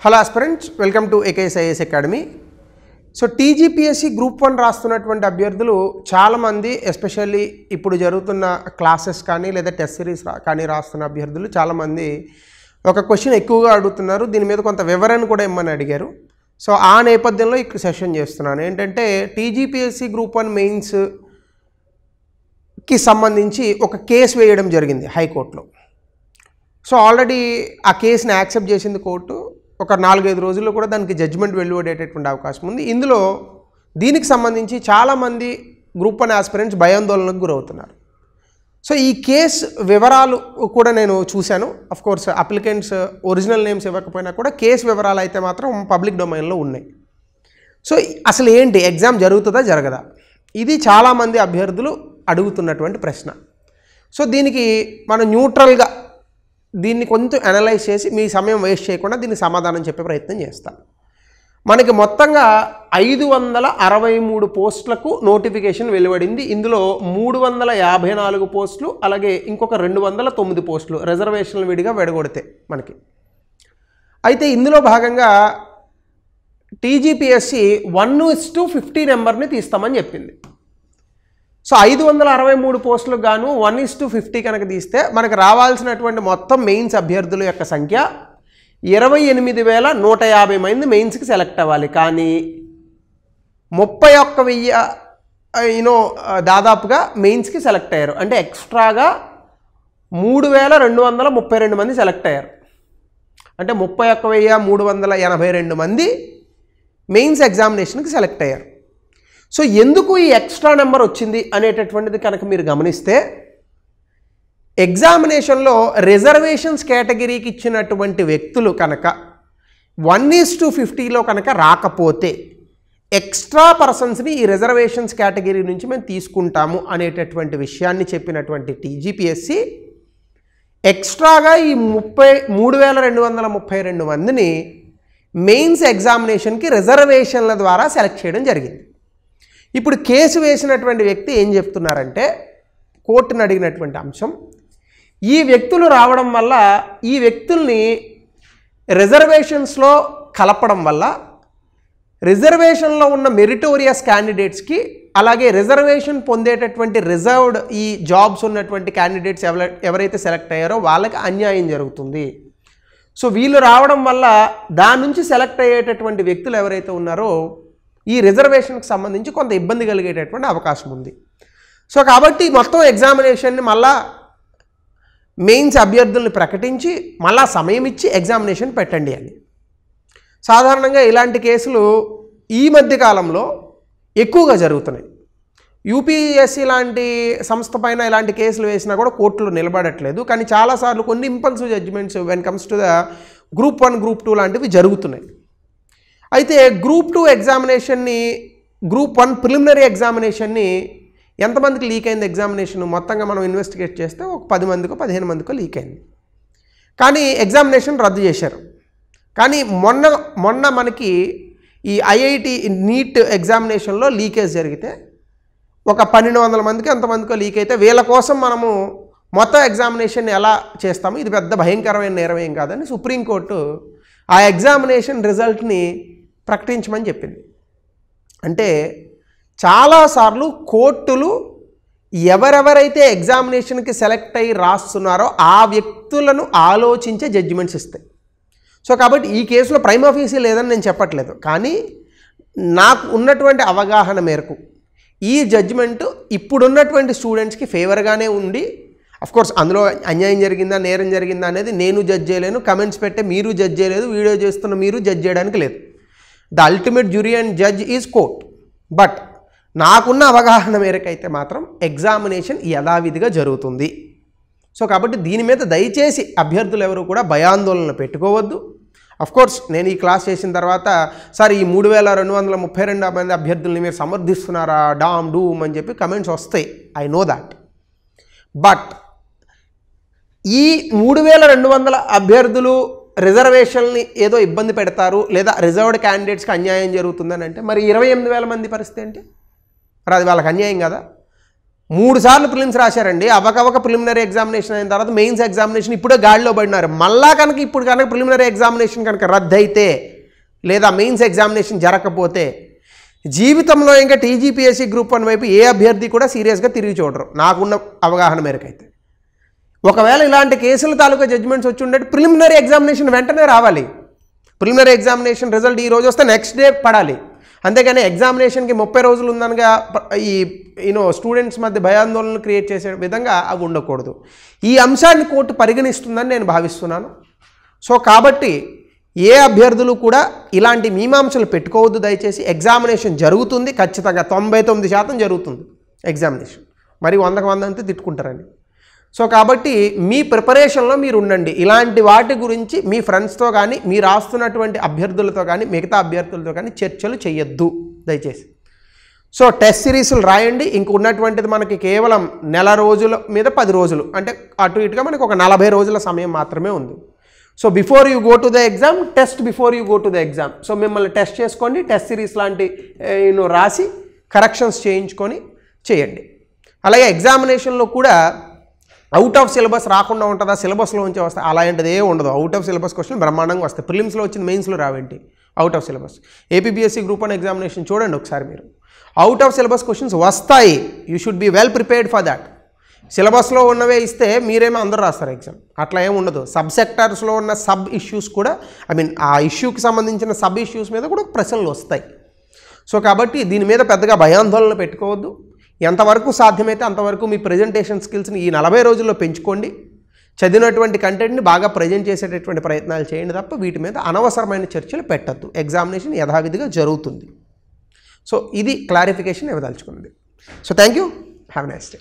Hello aspirants, welcome to AKSIAS academy. So TGPSC group 1 రాస్తున్నటువంటి అభ్యర్థులు చాలామంది, especially ఇప్పుడు జరుగుతున్న క్లాసెస్ కానీ లేదా టెస్ట్ సిరీస్ కానీ రాస్తున్న అభ్యర్థులు చాలామంది ఒక క్వశ్చన్ ఎక్కువగా అడుగుతున్నారు. దీని మీద కొంత వివరణ కూడా ఇమ్మని అడిగారు. సో ఆ నేపథ్యంలో ఇక్కడ సెషన్ చేస్తున్నాను. ఏంటంటే టీజీపీఎస్సీ గ్రూప్ 1 మెయిన్స్కి సంబంధించి ఒక కేసు వేయడం జరిగింది హైకోర్టులో. సో ఆల్రెడీ ఆ కేసుని యాక్సెప్ట్ చేసింది కోర్టు. ఒక 4-5 రోజుల్లో కూడా దానికి జడ్జిమెంట్ వెలువడేటటువంటి అవకాశం ఉంది. ఇందులో దీనికి సంబంధించి చాలామంది గ్రూప్ 1 ఆస్పిరెంట్స్ భయాందోళనకు గురవుతున్నారు. సో ఈ కేసు వివరాలు కూడా నేను చూశాను. అఫ్కోర్స్ అప్లికెంట్స్ ఒరిజినల్ నేమ్స్ ఇవ్వకపోయినా కూడా కేసు వివరాలు అయితే మాత్రం పబ్లిక్ డొమైన్లో ఉన్నాయి. సో అసలు ఏంటి, ఎగ్జామ్ జరుగుతుందా జరగదా, ఇది చాలామంది అభ్యర్థులు అడుగుతున్నటువంటి ప్రశ్న. సో దీనికి మనం న్యూట్రల్గా దీన్ని కొంచెం అనలైజ్ చేసి మీ సమయం వేస్ట్ చేయకుండా దీనికి సమాధానం చెప్పే ప్రయత్నం చేస్తాను. మనకి మొత్తంగా 563 పోస్టులకు నోటిఫికేషన్ వెలువడింది. ఇందులో 354 పోస్టులు, అలాగే ఇంకొక 209 పోస్టులు రిజర్వేషన్లు విడిగా విడగొడితే మనకి. అయితే ఇందులో భాగంగా టీజీపీఎస్సీ 1:50 నెంబర్ని తీస్తామని చెప్పింది. సో 563 పోస్టులకు గాను 1:50 కనుక తీస్తే మనకు రావాల్సినటువంటి మొత్తం మెయిన్స్ అభ్యర్థుల యొక్క సంఖ్య 28,150 మంది మెయిన్స్కి సెలెక్ట్ అవ్వాలి. కానీ 31,000 దాదాపుగా మెయిన్స్కి సెలెక్ట్ అయ్యారు. అంటే ఎక్స్ట్రాగా 3,232 మంది సెలెక్ట్ అయ్యారు. అంటే 31,382 మంది మెయిన్స్ ఎగ్జామినేషన్కి సెలెక్ట్ అయ్యారు. సో ఎందుకు ఈ ఎక్స్ట్రా నెంబర్ వచ్చింది అనేటటువంటిది కనుక మీరు గమనిస్తే, ఎగ్జామినేషన్లో రిజర్వేషన్స్ కేటగిరీకి ఇచ్చినటువంటి వ్యక్తులు కనుక 1:50లో కనుక రాకపోతే ఎక్స్ట్రా పర్సన్స్ని ఈ రిజర్వేషన్స్ కేటగిరీ నుంచి మేము తీసుకుంటాము అనేటటువంటి విషయాన్ని చెప్పినటువంటి టీజీపీఎస్సీ ఎక్స్ట్రాగా ఈ 3,232 మందిని మెయిన్స్ ఎగ్జామినేషన్కి రిజర్వేషన్ల ద్వారా సెలెక్ట్ చేయడం జరిగింది. ఇప్పుడు కేసు వేసినటువంటి వ్యక్తి ఏం చెప్తున్నారంటే, కోర్టును అడిగినటువంటి అంశం, ఈ వ్యక్తులు రావడం వల్ల ఈ వ్యక్తుల్ని రిజర్వేషన్స్లో కలపడం వల్ల రిజర్వేషన్లో ఉన్న మెరిటోరియస్ క్యాండిడేట్స్కి, అలాగే రిజర్వేషన్ పొందేటటువంటి రిజర్వ్డ్ ఈ జాబ్స్ ఉన్నటువంటి క్యాండిడేట్స్ ఎవరైతే సెలెక్ట్ అయ్యారో వాళ్ళకి అన్యాయం జరుగుతుంది. సో వీళ్ళు రావడం వల్ల దాని నుంచి సెలెక్ట్ అయ్యేటటువంటి వ్యక్తులు ఎవరైతే ఉన్నారో ఈ రిజర్వేషన్కి సంబంధించి కొంత ఇబ్బంది కలిగేటటువంటి అవకాశం ఉంది. సో కాబట్టి మొత్తం ఎగ్జామినేషన్ని మళ్ళా మెయిన్స్ అభ్యర్థుల్ని ప్రకటించి మళ్ళా సమయం ఇచ్చి ఎగ్జామినేషన్ పెట్టండి అని. సాధారణంగా ఇలాంటి కేసులు ఈ మధ్యకాలంలో ఎక్కువగా జరుగుతున్నాయి. యూపీఎస్సీ లాంటి సంస్థ పైన ఇలాంటి కేసులు వేసినా కూడా కోర్టులు నిలబడట్లేదు. కానీ చాలాసార్లు కొన్ని impulsive judgements when comes to the group 1, group 2 లాంటివి జరుగుతున్నాయి. అయితే గ్రూప్ 2 ఎగ్జామినేషన్ని, గ్రూప్ 1 ప్రిలిమినరీ ఎగ్జామినేషన్ని ఎంతమందికి లీక్ అయింది ఎగ్జామినేషన్ మొత్తంగా మనం ఇన్వెస్టిగేట్ చేస్తే ఒక 10 మందికో 15 మందికో లీక్ అయింది. కానీ ఎగ్జామినేషన్ రద్దు చేశారు. కానీ మొన్న మనకి ఈ ఐఐటి నీట్ ఎగ్జామినేషన్లో లీకేజ్ జరిగితే ఒక 1,200 మందికి ఎంతమందికో లీక్ అయితే వీళ్ళ కోసం మనము మొత్తం ఎగ్జామినేషన్ ఎలా చేస్తాము, ఇది పెద్ద భయంకరమైన నేరం ఏం కాదని సుప్రీంకోర్టు ఆ ఎగ్జామినేషన్ రిజల్ట్ని ప్రకటించమని చెప్పింది. అంటే చాలాసార్లు కోర్టులు ఎవరెవరైతే ఎగ్జామినేషన్కి సెలెక్ట్ అయ్యి రాస్తున్నారో ఆ వ్యక్తులను ఆలోచించే జడ్జిమెంట్స్ ఇస్తాయి. సో కాబట్టి ఈ కేసులో ప్రైమ్ ఆఫీసీ లేదని నేను చెప్పట్లేదు, కానీ నాకు ఉన్నటువంటి అవగాహన మేరకు ఈ జడ్జిమెంట్ ఇప్పుడున్నటువంటి స్టూడెంట్స్కి ఫేవర్గానే ఉండి, అఫ్కోర్స్ అందులో అన్యాయం జరిగిందా నేరం జరిగిందా అనేది నేను జడ్జ్ చేయలేను, కమెంట్స్ పెట్టే మీరు జడ్జ్ చేయలేదు, వీడియో చేస్తున్న మీరు జడ్జ్ చేయడానికి లేదు. The ultimate jury and judge is court. But నాకున్న అవగాహన మేరకు అయితే మాత్రం ఎగ్జామినేషన్ యథావిధిగా జరుగుతుంది. సో కాబట్టి దీని మీద దయచేసి అభ్యర్థులు ఎవరు కూడా భయాందోళన పెట్టుకోవద్దు. అఫ్కోర్స్ నేను ఈ క్లాస్ చేసిన తర్వాత సార్ ఈ 3,232 మంది అభ్యర్థుల్ని మీరు సమర్థిస్తున్నారా డామ్ డూమ్ అని చెప్పి కమెంట్స్ వస్తాయి, ఐ నో దాట్. బట్ ఈ 3,200 అభ్యర్థులు రిజర్వేషన్ని ఏదో ఇబ్బంది పెడతారు లేదా రిజర్వ్డ్ క్యాండిడేట్స్కి అన్యాయం జరుగుతుందని అంటే మరి 28,000 మంది పరిస్థితి ఏంటి? మరి అది వాళ్ళకి అన్యాయం కదా. 3 సార్లు ప్రిలిమ్స్ రాశారండి, అవకవక ప్రిలిమినరీ ఎగ్జామినేషన్ అయిన తర్వాత మెయిన్స్ ఎగ్జామినేషన్ ఇప్పుడే గాడిలో పడినారు. మళ్ళా కనుక ఇప్పుడు కనుక ప్రిలిమినరీ ఎగ్జామినేషన్ కనుక రద్దయితే లేదా మెయిన్స్ ఎగ్జామినేషన్ జరగకపోతే జీవితంలో ఇంకా టీజీపీఎస్సీ గ్రూప్ 1 వైపు ఏ అభ్యర్థి కూడా సీరియస్గా తిరిగి చూడరు నాకున్న అవగాహన మేరకైతే. ఒకవేళ ఇలాంటి కేసుల తాలూకా జడ్జిమెంట్స్ వచ్చి ఉండేది ప్రిలిమినరీ ఎగ్జామినేషన్ వెంటనే రావాలి. ప్రిలిమినరీ ఎగ్జామినేషన్ రిజల్ట్ ఈ రోజు వస్తే నెక్స్ట్ డే పడాలి. అంతేగాని ఎగ్జామినేషన్కి 30 రోజులు ఉందనగా ఈ స్టూడెంట్స్ మధ్య భయాందోళనలు క్రియేట్ చేసే విధంగా అవి ఉండకూడదు. ఈ అంశాన్ని కోర్టు పరిగణిస్తుందని నేను భావిస్తున్నాను. సో కాబట్టి ఏ అభ్యర్థులు కూడా ఇలాంటి మీమాంసలు పెట్టుకోవద్దు దయచేసి. ఎగ్జామినేషన్ జరుగుతుంది, ఖచ్చితంగా 99% జరుగుతుంది ఎగ్జామినేషన్. మరి 100కి 100 అంతే తిట్టుకుంటారండి. సో కాబట్టి మీ ప్రిపరేషన్లో మీరు ఉండండి. ఇలాంటి వాటి గురించి మీ ఫ్రెండ్స్తో కానీ మీరు రాస్తున్నటువంటి అభ్యర్థులతో కానీ మిగతా అభ్యర్థులతో కానీ చర్చలు చేయొద్దు దయచేసి. సో టెస్ట్ సిరీస్లు రాయండి. ఇంక ఉన్నటువంటిది మనకి కేవలం నెల రోజుల మీద 10 రోజులు, అంటే అటు ఇటుగా మనకి ఒక 40 రోజుల సమయం మాత్రమే ఉంది. So before you go to the exam, test before you go to the exam. So మిమ్మల్ని టెస్ట్ చేసుకోండి, టెస్ట్ సిరీస్ లాంటి రాసి కరెక్షన్స్ చేయించుకొని చేయండి. అలాగే ఎగ్జామినేషన్లో కూడా అవుట్ ఆఫ్ సిలబస్ రాకుండా ఉంటుందా, సిలబస్లో ఉంచే వస్తాయి, అలాంటిది ఏ ఉండదు. అవుట్ ఆఫ్ సిలబస్ క్వశ్చన్ బ్రహ్మాండంగా వస్తాయి. ప్రిలిమ్స్లో వచ్చింది మెయిన్స్లో రావేంటి out of syllabus. APPSC group 1 examination చూడండి ఒకసారి మీరు, అవుట్ ఆఫ్ సిలబస్ క్వశ్చన్స్ వస్తాయి. You should be well prepared for that. సిలబస్లో ఉన్నవే ఇస్తే మీరేమో అందరూ రాస్తారు ఎగ్జామ్, అట్లా ఏమి ఉండదు. సబ్ సెక్టార్స్లో ఉన్న సబ్ ఇష్యూస్ కూడా ఆ ఇష్యూకి సంబంధించిన సబ్ ఇష్యూస్ మీద కూడా ప్రశ్నలు వస్తాయి. సో కాబట్టి దీని మీద పెద్దగా భయాందోళన పెట్టుకోవద్దు. ఎంతవరకు సాధ్యమైతే అంతవరకు మీ ప్రజెంటేషన్ స్కిల్స్ని ఈ 40 రోజుల్లో పెంచుకోండి. చదివినటువంటి కంటెంట్ని బాగా ప్రజెంట్ చేసేటటువంటి ప్రయత్నాలు చేయండి తప్ప వీటి మీద అనవసరమైన చర్చలు పెట్టద్దు. ఎగ్జామినేషన్ యథావిధిగా జరుగుతుంది. సో ఇది క్లారిఫికేషన్ ఇవ్వదలుచుకున్నది. So thank you, have a nice day.